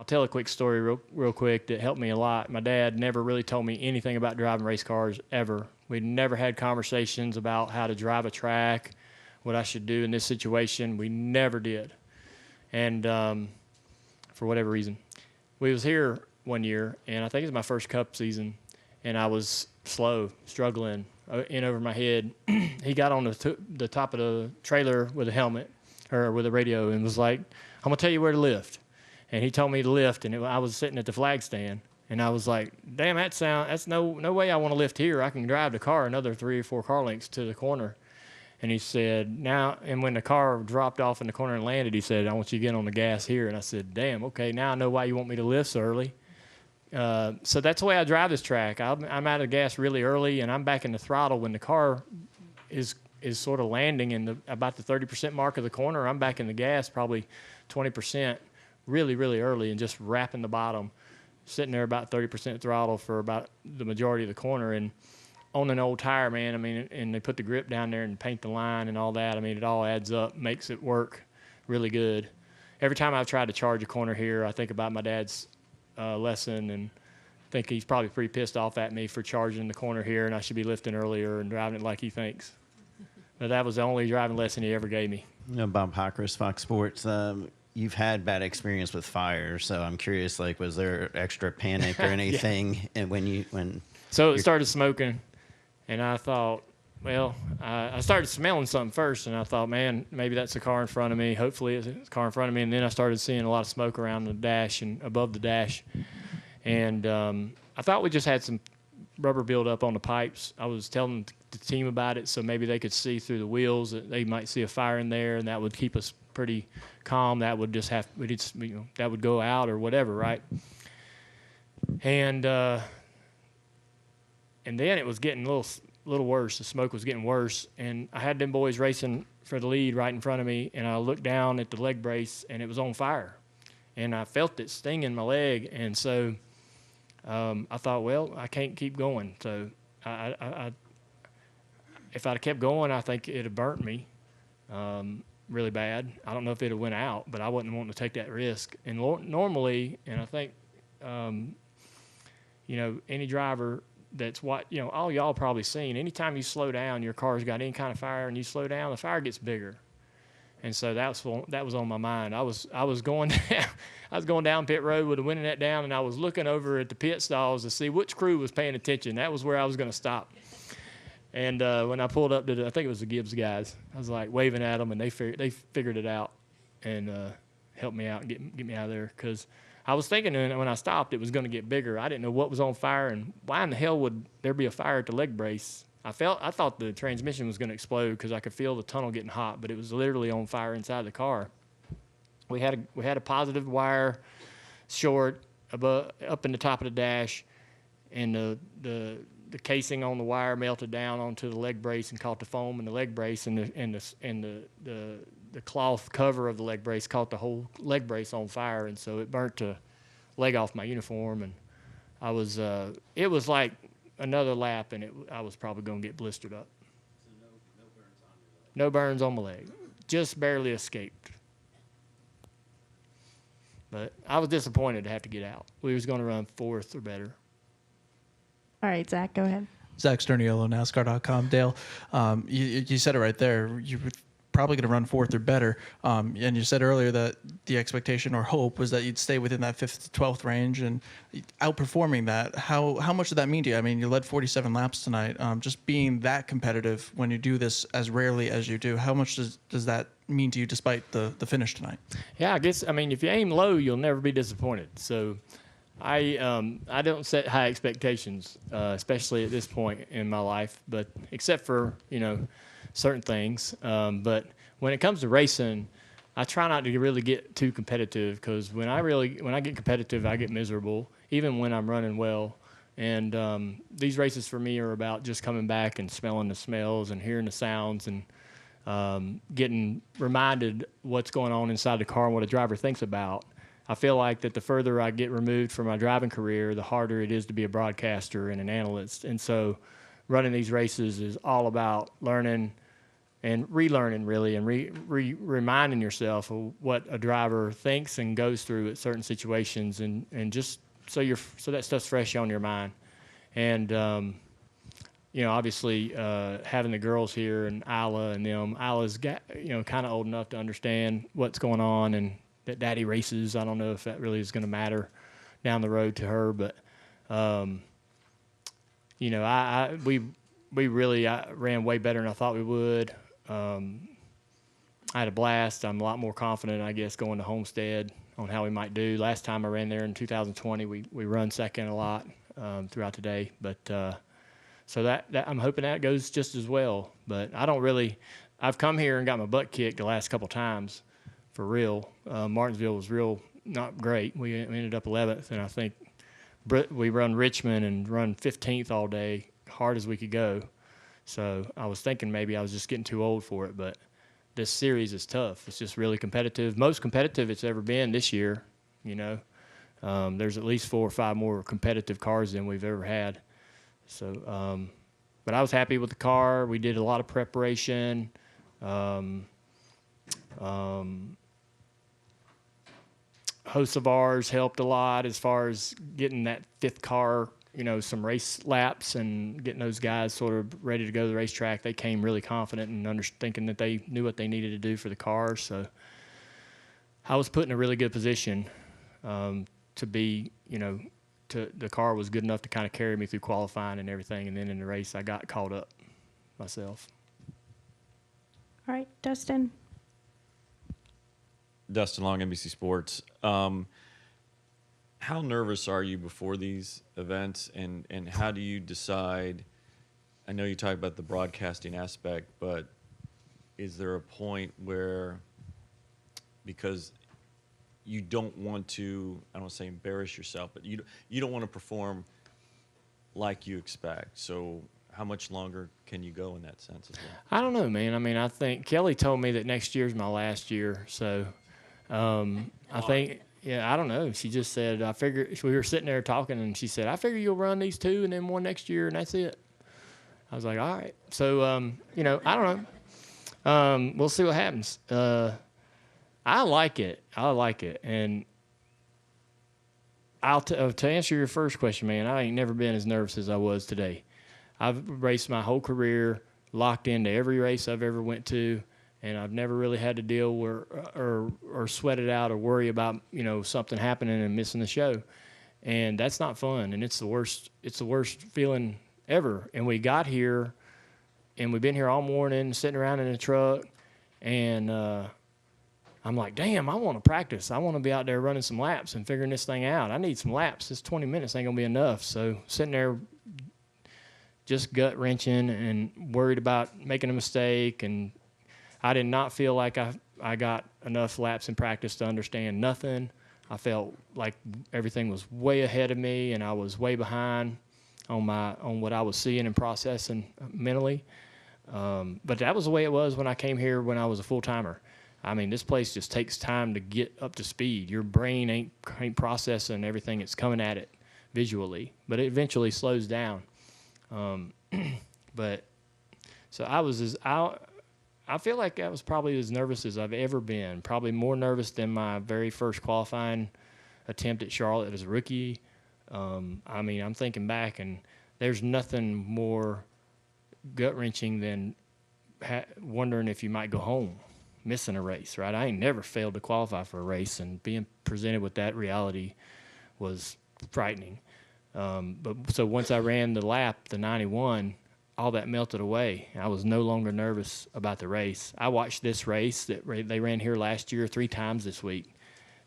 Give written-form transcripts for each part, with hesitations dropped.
tell a quick story real quick that helped me a lot. My dad never really told me anything about driving race cars ever. We never had conversations about how to drive a track, what I should do in this situation. We never did. And for whatever reason, we was here one year, and I think it was my first Cup season, and I was slow, struggling, in over my head. He got on the top of the trailer with a helmet or with a radio and was like, "I'm going to tell you where to lift." And he told me to lift, and I was sitting at the flag stand, and I was like, "Damn, that's no way I want to lift here. I can drive the car another 3 or 4 car lengths to the corner." And he said, and when the car dropped off in the corner and landed, he said, "I want you to get on the gas here." And I said, "Damn, okay, now I know why you want me to lift so early." So that's the way I drive this track. I'm out of gas really early, and I'm back in the throttle when the car is sort of landing in about the 30% mark of the corner. I'm back in the gas probably 20% really, really early and just wrapping the bottom, sitting there about 30% throttle for about the majority of the corner. And on an old tire, man, I mean, and they put the grip down there and paint the line and all that. I mean, it all adds up, makes it work really good. Every time I've tried to charge a corner here, I think about my dad's lesson and think he's probably pretty pissed off at me for charging the corner here, and I should be lifting earlier and driving it like he thinks. But that was the only driving lesson he ever gave me. Bob Hockris, Fox Sports. You've had bad experience with fire, so I'm curious, like, was there extra panic or anything? And So it started smoking, and I thought, well, I started smelling something first, and I thought, man, maybe that's a car in front of me. Hopefully it's a car in front of me. And then I started seeing a lot of smoke around the dash and above the dash. And I thought we just had some rubber buildup on the pipes. I was telling the team about it so maybe they could see through the wheels that they might see a fire in there, and that would keep us pretty calm. That would just that would go out or whatever, right? And then it was getting a little worse. The smoke was getting worse, and I had them boys racing for the lead right in front of me, and I looked down at the leg brace, and it was on fire, and I felt it sting in my leg, and so I thought, well, I can't keep going. So if I'd kept going, I think it'd have burnt me really bad. I don't know if it have went out, but I wasn't wanting to take that risk. And normally, and I think, any driver that's all y'all probably seen, anytime you slow down, your car's got any kind of fire, and you slow down, the fire gets bigger. And so that was on my mind. I was going down pit road with the winning net down, and I was looking over at the pit stalls to see which crew was paying attention. That was where I was going to stop. And when I pulled up to I think it was the Gibbs guys, I was like waving at them, and they figured it out and helped me out and get me out of there, because I was thinking when I stopped it was going to get bigger. I didn't know what was on fire, and why in the hell would there be a fire at the leg brace? I thought the transmission was going to explode because I could feel the tunnel getting hot, but it was literally on fire inside the car. We had a positive wire short up in the top of the dash, and the casing on the wire melted down onto the leg brace and caught the foam in the leg brace, and the cloth cover of the leg brace caught the whole leg brace on fire, and so it burnt the leg off my uniform, and I was it was like another lap, and I was probably going to get blistered up. So no burns on your leg? No burns on my leg. Just barely escaped. But I was disappointed to have to get out. We was going to run 4th or better. All right, Zach, go ahead. Zach Sterniolo, NASCAR.com. Dale, you said it right there. You were probably going to run 4th or better. And you said earlier that the expectation or hope was that you'd stay within that 5th to 12th range, and outperforming that. How much did that mean to you? I mean, you led 47 laps tonight. Just being that competitive when you do this as rarely as you do, how much does that mean to you despite the finish tonight? Yeah, I guess, if you aim low, you'll never be disappointed. So I don't set high expectations, especially at this point in my life, but except for, certain things. But when it comes to racing, I try not to really get too competitive, because when I get competitive, I get miserable, even when I'm running well. And these races for me are about just coming back and smelling the smells and hearing the sounds and getting reminded what's going on inside the car and what a driver thinks about. I feel like that the further I get removed from my driving career, the harder it is to be a broadcaster and an analyst. And so running these races is all about learning and relearning really, and reminding yourself of what a driver thinks and goes through at certain situations, and just so that stuff's fresh on your mind. And obviously having the girls here and Isla and them, Isla's got kind of old enough to understand what's going on, and that Daddy races. I don't know if that really is going to matter down the road to her, but we really ran way better than I thought we would. I had a blast. I'm a lot more confident, I guess, going to Homestead on how we might do. Last time I ran there in 2020, we run second a lot throughout the day. But so that I'm hoping that goes just as well. But I've come here and got my butt kicked the last couple times for real. Martinsville was real not great. We ended up 11th, and I think we run Richmond and run 15th all day, hard as we could go. So I was thinking maybe I was just getting too old for it, but this series is tough. It's just really competitive, most competitive it's ever been this year. There's at least 4 or 5 more competitive cars than we've ever had. So, but I was happy with the car. We did a lot of preparation. Hosts of ours helped a lot as far as getting that 5th car, some race laps and getting those guys sort of ready to go to the racetrack. They came really confident and thinking that they knew what they needed to do for the cars. So I was put in a really good position to be, the car was good enough to kind of carry me through qualifying and everything. And then in the race, I got caught up myself. All right, Dustin. Dustin Long, NBC Sports. How nervous are you before these events, and how do you decide? I know you talk about the broadcasting aspect, but is there a point where, because you don't want to, I don't want to say embarrass yourself, but you don't want to perform like you expect, so how much longer can you go in that sense as well? I don't know, man. I mean, I think Kelly told me that next year's my last year, so I think, I don't know. She just said, I figure, we were sitting there talking, and she said, I figure you'll run these 2 and then 1 next year, and that's it. I was like, all right. So, I don't know. We'll see what happens. I like it. And to answer your first question, man, I ain't never been as nervous as I was today. I've raced my whole career, locked into every race I've ever went to, and I've never really had to deal or sweat it out or worry about something happening and missing the show, and that's not fun. And it's the worst feeling ever. And we got here, and we've been here all morning, sitting around in the truck, and I'm like, damn, I want to practice. I want to be out there running some laps and figuring this thing out. I need some laps. This 20 minutes ain't gonna be enough. So sitting there, just gut wrenching and worried about making a mistake, and I did not feel like I got enough laps in practice to understand nothing. I felt like everything was way ahead of me, and I was way behind on what I was seeing and processing mentally. But that was the way it was when I came here when I was a full-timer. I mean, this place just takes time to get up to speed. Your brain ain't processing everything that's coming at it visually, but it eventually slows down. But so I feel like I was probably as nervous as I've ever been, probably more nervous than my very first qualifying attempt at Charlotte as a rookie. I mean, I'm thinking back, and there's nothing more gut-wrenching than wondering if you might go home, missing a race, right? I ain't never failed to qualify for a race, and being presented with that reality was frightening. But so once I ran the lap, the 91, all that melted away. I was no longer nervous about the race. I watched this race that they ran here last year 3 times this week,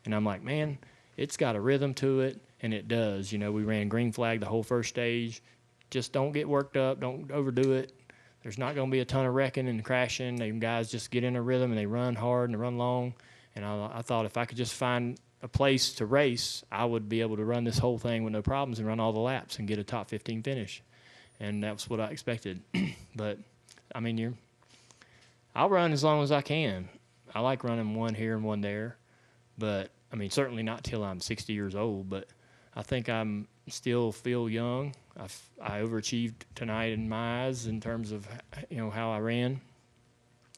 and I'm like, man, it's got a rhythm to it, and it does. We ran green flag the whole first stage. Just don't get worked up. Don't overdo it. There's not going to be a ton of wrecking and crashing. Them guys just get in a rhythm, and they run hard and they run long. And I thought if I could just find a place to race, I would be able to run this whole thing with no problems and run all the laps and get a top 15 finish. And that's what I expected. But, I mean, I'll run as long as I can. I like running 1 here and 1 there. But, I mean, certainly not till I'm 60 years old. But I think I'm still feel young. I overachieved tonight in my eyes in terms of, how I ran.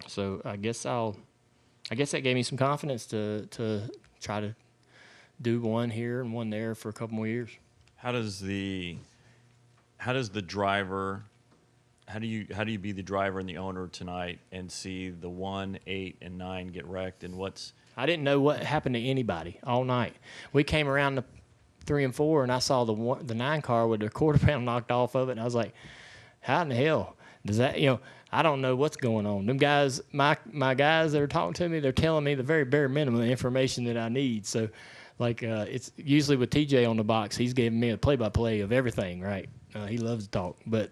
So I guess that gave me some confidence to try to do one here and one there for a couple more years. How does the driver, how do you be the driver and the owner tonight and see the 1, 8, and 9 get wrecked, and I didn't know what happened to anybody all night. We came around the 3 and 4, and I saw the 9 car with the quarter pound knocked off of it, and I was like, how in the hell does that, I don't know what's going on. Them guys, my guys that are talking to me, they're telling me the very bare minimum information that I need. So, it's usually with TJ on the box, he's giving me a play-by-play of everything, right? He loves to talk. But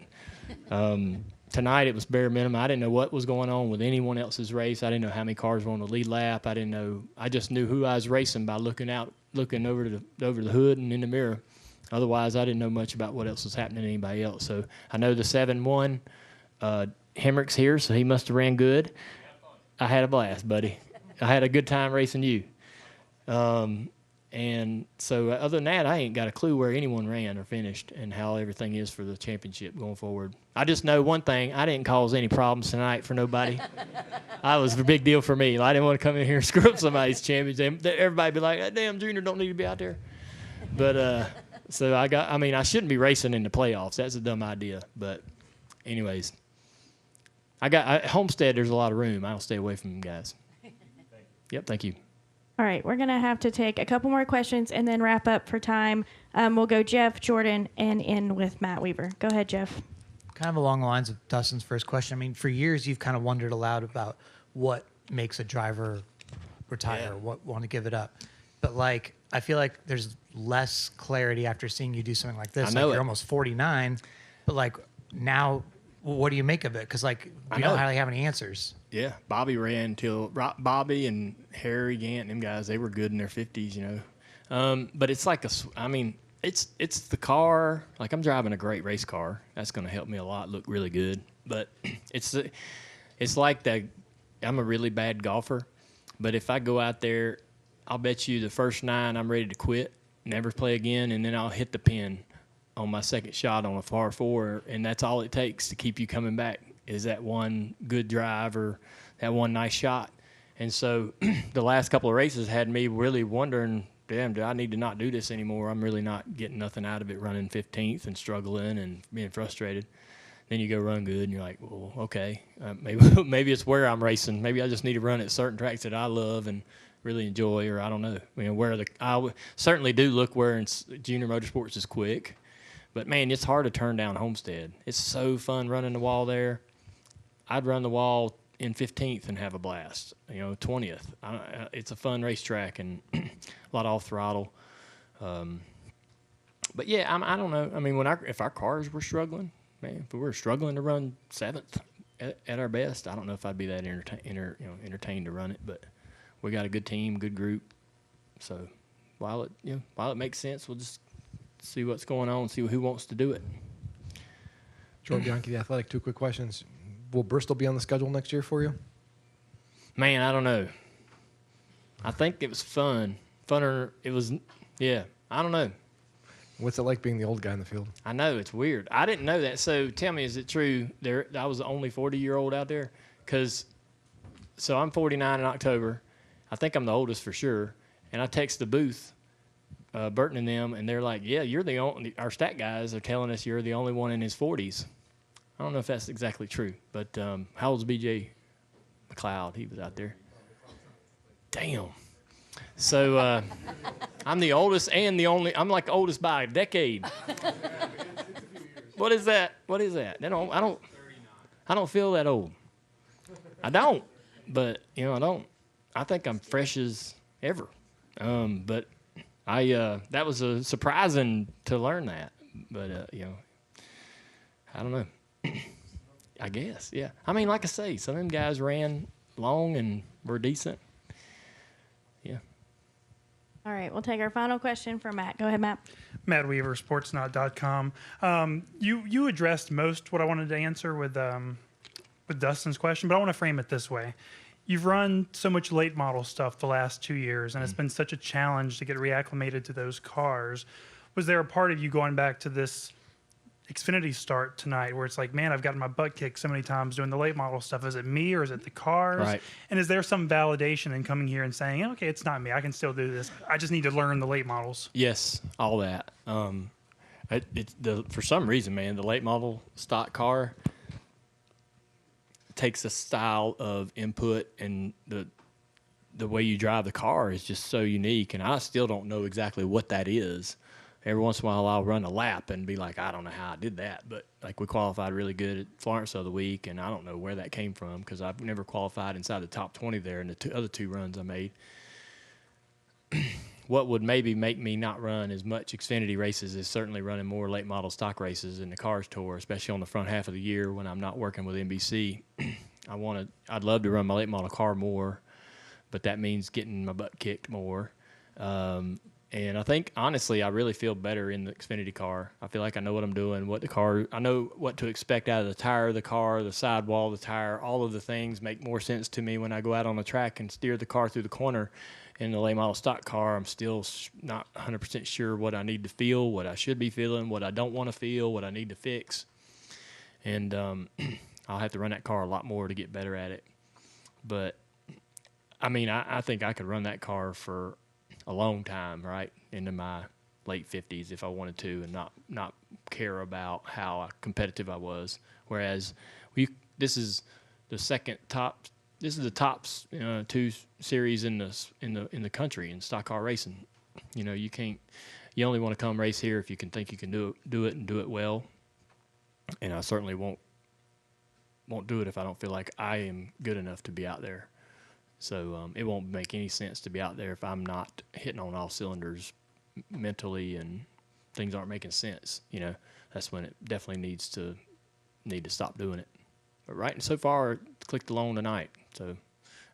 tonight it was bare minimum. I didn't know what was going on with anyone else's race. I didn't know how many cars were on the lead lap. I didn't know. I just knew who I was racing by looking over the hood and in the mirror. Otherwise, I didn't know much about what else was happening to anybody else. So I know the 7-1. Hemrick's here, so he must have ran good. I had a blast, buddy. I had a good time racing you. And so other than that, I ain't got a clue where anyone ran or finished and how everything is for the championship going forward. I just know one thing. I didn't cause any problems tonight for nobody. That was a big deal for me. I didn't want to come in here and screw up somebody's championship. Everybody be like, that damn Junior don't need to be out there. But so I shouldn't be racing in the playoffs. That's a dumb idea. But anyways, Homestead, there's a lot of room. I'll stay away from them guys. Yep, thank you. All right, we're going to have to take a couple more questions and then wrap up for time. We'll go Jeff, Jordan, and end with Matt Weaver. Go ahead, Jeff. Kind of along the lines of Dustin's first question. I mean, for years you've kind of wondered aloud about what makes a driver retire, what want to give it up. But I feel like there's less clarity after seeing you do something like this. I know you're almost 49, but now, what do you make of it? Because we don't really have any answers. Yeah, Bobby ran till Bobby and Harry Gant, them guys, they were good in their 50s, But it's it's the car. I'm driving a great race car. That's going to help me a lot, look really good. But it's like that. I'm a really bad golfer, but if I go out there, I'll bet you the first 9 I'm ready to quit, never play again, and then I'll hit the pin on my second shot on a par 4, and that's all it takes to keep you coming back is that one good drive or that one nice shot. And so the last couple of races had me really wondering, damn, do I need to not do this anymore? I'm really not getting nothing out of it running 15th and struggling and being frustrated. Then you go run good, and you're like, well, okay, maybe it's where I'm racing. Maybe I just need to run at certain tracks that I love and really enjoy, or I don't know. I certainly do look where junior motorsports is quick. But, man, it's hard to turn down Homestead. It's so fun running the wall there. I'd run the wall in 15th and have a blast, 20th. It's a fun racetrack and a lot of off-throttle. But, yeah, I don't know. I mean, if our cars were struggling, man, if we were struggling to run 7th at our best, I don't know if I'd be that entertained to run it. But we got a good team, good group. So while it makes sense, we'll just see what's going on, see who wants to do it. Jordan Bianchi, The Athletic, 2 quick questions. Will Bristol be on the schedule next year for you? Man, I don't know. I think it was fun. Funner. It was, yeah, I don't know. What's it like being the old guy in the field? I know, it's weird. I didn't know that. So tell me, is it true I was the only 40-year-old out there? So I'm 49 in October. I think I'm the oldest for sure. And I text the booth, Burton and them, and they're like, yeah, you're the only, our stat guys are telling us you're the only one in his 40s. I don't know if that's exactly true, but how old's BJ McLeod? He was out there. Damn. So I'm the oldest and the only, I'm like the oldest by a decade. What is that? I don't feel that old. I don't, but I don't. I think I'm fresh as ever. But that was surprising to learn that. But I don't know. I guess, yeah. I mean, like I say, some of them guys ran long and were decent. Yeah. All right, we'll take our final question from Matt. Go ahead, Matt. Matt Weaver, sportsnot.com. You addressed most what I wanted to answer with Dustin's question, but I want to frame it this way. You've run so much late model stuff the last 2 years, and it's been such a challenge to get reacclimated to those cars. Was there a part of you going back to this Xfinity start tonight, where it's like, man, I've gotten my butt kicked so many times doing the late model stuff. Is it me or is it the cars? Right. And is there some validation in coming here and saying, okay, it's not me, I can still do this, I just need to learn the late models? Yes, all that. For some reason, man, the late model stock car takes a style of input, and the way you drive the car is just so unique, and I still don't know exactly what that is. Every once in a while I'll run a lap and be like, I don't know how I did that, but like we qualified really good at Florence the other week, and I don't know where that came from because I've never qualified inside the top 20 there in the other two runs I made. What would maybe make me not run as much Xfinity races is certainly running more late model stock races in the Cars Tour, especially on the front half of the year when I'm not working with NBC. I'd love to run my late model car more, but that means getting my butt kicked more. And I think, honestly, I really feel better in the Xfinity car. I feel like I know what I'm doing, I know what to expect out of the tire of the car, the sidewall, the tire. All of the things make more sense to me when I go out on the track and steer the car through the corner. In the late model stock car, I'm still not 100% sure what I need to feel, what I should be feeling, what I don't want to feel, what I need to fix. And I'll have to run that car a lot more to get better at it. But, I mean, I think I could run that car for a long time, right, into my late 50s if I wanted to, and not care about how competitive I was. Whereas this is the top 2 series in the country in stock car racing. You know, you only want to come race here if you can think you can do it and do it well. And I certainly won't do it if I don't feel like I am good enough to be out there. So it won't make any sense to be out there if I'm not hitting on all cylinders mentally and things aren't making sense. You know, that's when it definitely need to stop doing it. But right, so far, it clicked along tonight. So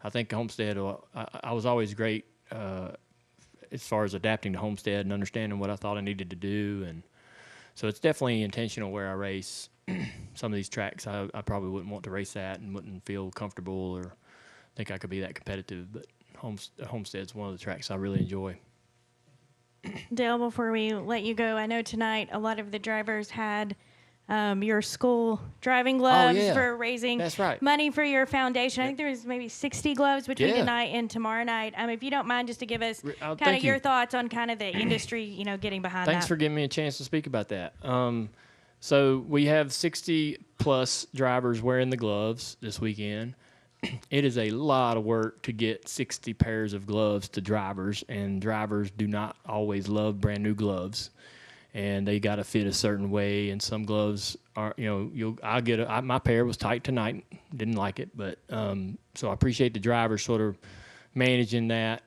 I think Homestead, I was always great as far as adapting to Homestead and understanding what I thought I needed to do. And so it's definitely intentional where I race. Some of these tracks I probably wouldn't want to race at and wouldn't feel comfortable or think I could be that competitive. But Homestead's one of the tracks I really enjoy. Dale, before we let you go, I know tonight a lot of the drivers had your school driving gloves for raising money for your foundation. I think there was maybe 60 gloves between tonight and tomorrow night. If you don't mind, just to give us kind of your thoughts on kind of the industry, getting behind that. Thanks for giving me a chance to speak about that. So we have 60 plus drivers wearing the gloves this weekend. It is a lot of work to get 60 pairs of gloves to drivers, and drivers do not always love brand new gloves. And they got to fit a certain way, and some gloves are, my pair was tight tonight, didn't like it, but so I appreciate the drivers sort of managing that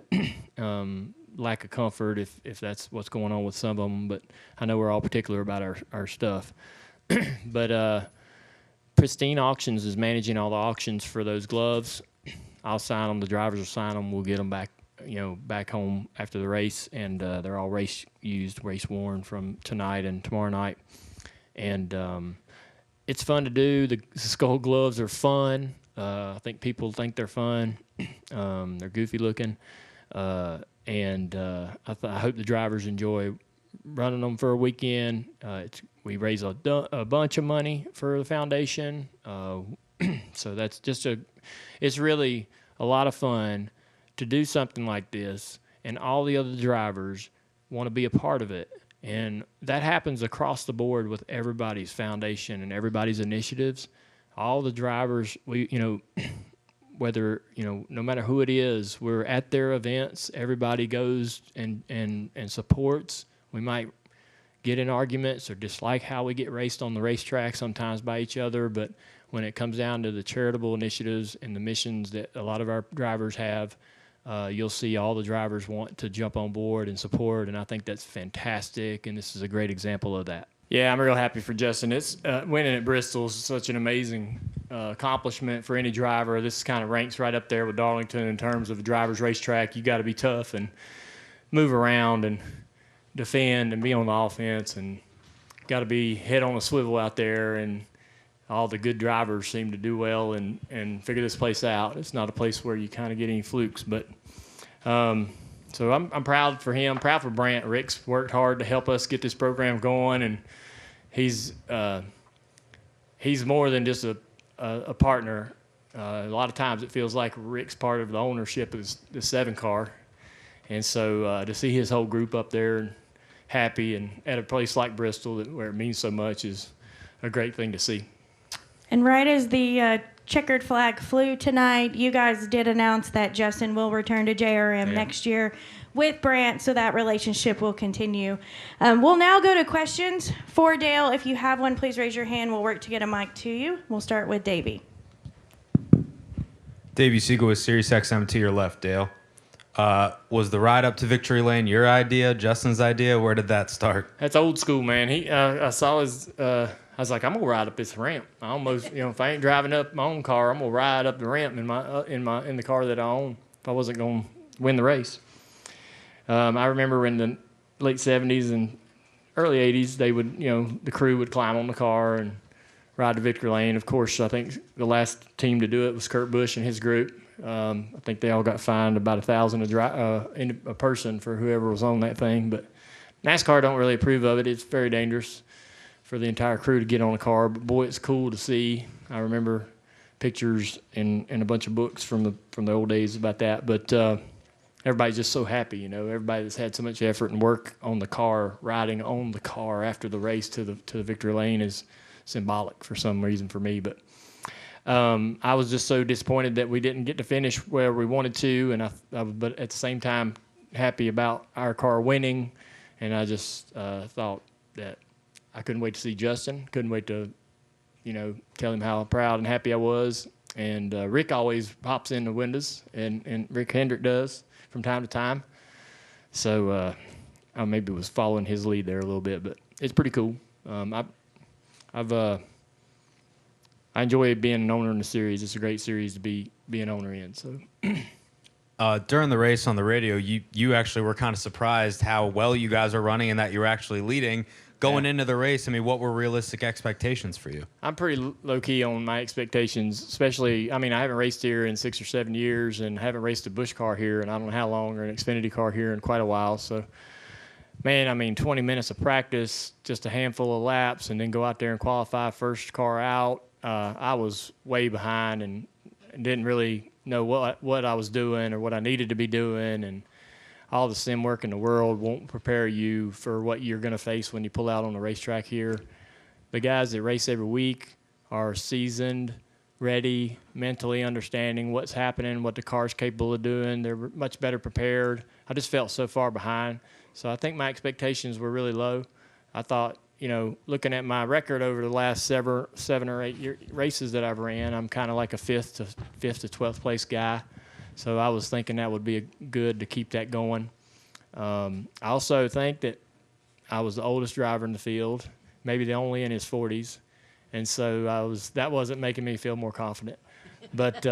lack of comfort if that's what's going on with some of them. But I know we're all particular about our stuff. But Pristine Auctions is managing all the auctions for those gloves. I'll sign them. The drivers will sign them. We'll get them back home after the race, and they're all race worn from tonight and tomorrow night. And it's fun to do. The skull gloves are fun. I think people think they're fun. They're goofy looking. And I hope the drivers enjoy running them for a weekend. We raise a bunch of money for the foundation. So that's it's really a lot of fun to do something like this, and all the other drivers want to be a part of it. And that happens across the board with everybody's foundation and everybody's initiatives. All the drivers, whether, no matter who it is, we're at their events. Everybody goes and supports. We might get in arguments or dislike how we get raced on the racetrack sometimes by each other, but when it comes down to the charitable initiatives and the missions that a lot of our drivers have, you'll see all the drivers want to jump on board and support, and I think that's fantastic, and this is a great example of that. Yeah, I'm real happy for Justin. It's winning at Bristol is such an amazing accomplishment for any driver. This kind of ranks right up there with Darlington in terms of a driver's racetrack. You got to be tough and move around and defend and be on the offense, and got to be head on a swivel out there, and all the good drivers seem to do well and figure this place out. It's not a place where you kind of get any flukes, but so I'm proud for him, proud for Brant. Rick's worked hard to help us get this program going, and he's more than just a partner. A lot of times it feels like Rick's part of the ownership of the 7 car. And so to see his whole group up there and happy and at a place like Bristol where it means so much is a great thing to see. And right as the checkered flag flew tonight, you guys did announce that Justin will return to JRM next year with Brant, so that relationship will continue. We'll now go to questions for Dale. If you have one, please raise your hand. We'll work to get a mic to you. We'll start with Davey. Davey Siegel with SiriusXM to your left, Dale. Was the ride up to Victory Lane your idea, Justin's idea? Where did that start? That's old school, man. I saw his. I was like, I'm gonna ride up this ramp. I almost, if I ain't driving up my own car, I'm gonna ride up the ramp in the car that I own. If I wasn't gonna win the race, I remember in the late '70s and early '80s, they would, the crew would climb on the car and ride to Victory Lane. Of course, I think the last team to do it was Kurt Busch and his group. I think they all got fined about $1,000 a person for whoever was on that thing. But NASCAR don't really approve of it. It's very dangerous for the entire crew to get on a car. But boy, it's cool to see. I remember pictures and a bunch of books from the old days about that. But everybody's just so happy, Everybody that's had so much effort and work on the car, riding on the car after the race to the Victory Lane is symbolic for some reason for me. But I was just so disappointed that we didn't get to finish where we wanted to, and but at the same time happy about our car winning, and I just thought that I couldn't wait to see Justin, couldn't wait to, tell him how proud and happy I was. And Rick always pops in the windows, and Rick Hendrick does from time to time. So I maybe was following his lead there a little bit, but it's pretty cool. I enjoy being an owner in the series. It's a great series to be an owner in. So during the race on the radio, you actually were kind of surprised how well you guys are running and that you were actually leading. Going into the race, what were realistic expectations for you? I'm pretty low-key on my expectations, especially, I haven't raced here in 6 or 7 years and haven't raced a Busch car here in I don't know how long, or an Xfinity car here in quite a while. So, man, 20 minutes of practice, just a handful of laps, and then go out there and qualify first car out. I was way behind and didn't really know what I was doing or what I needed to be doing, and all the sim work in the world won't prepare you for what you're going to face when you pull out on the racetrack here. The guys that race every week are seasoned, ready, mentally understanding what's happening, what the car's capable of doing. They're much better prepared. I just felt so far behind. So I think my expectations were really low. I thought, looking at my record over the last 7 or 8 races that I've ran, I'm kind of like a fifth to 12th place guy. So I was thinking that would be good to keep that going. I also think that I was the oldest driver in the field, maybe the only in his 40s, and so that wasn't making me feel more confident. But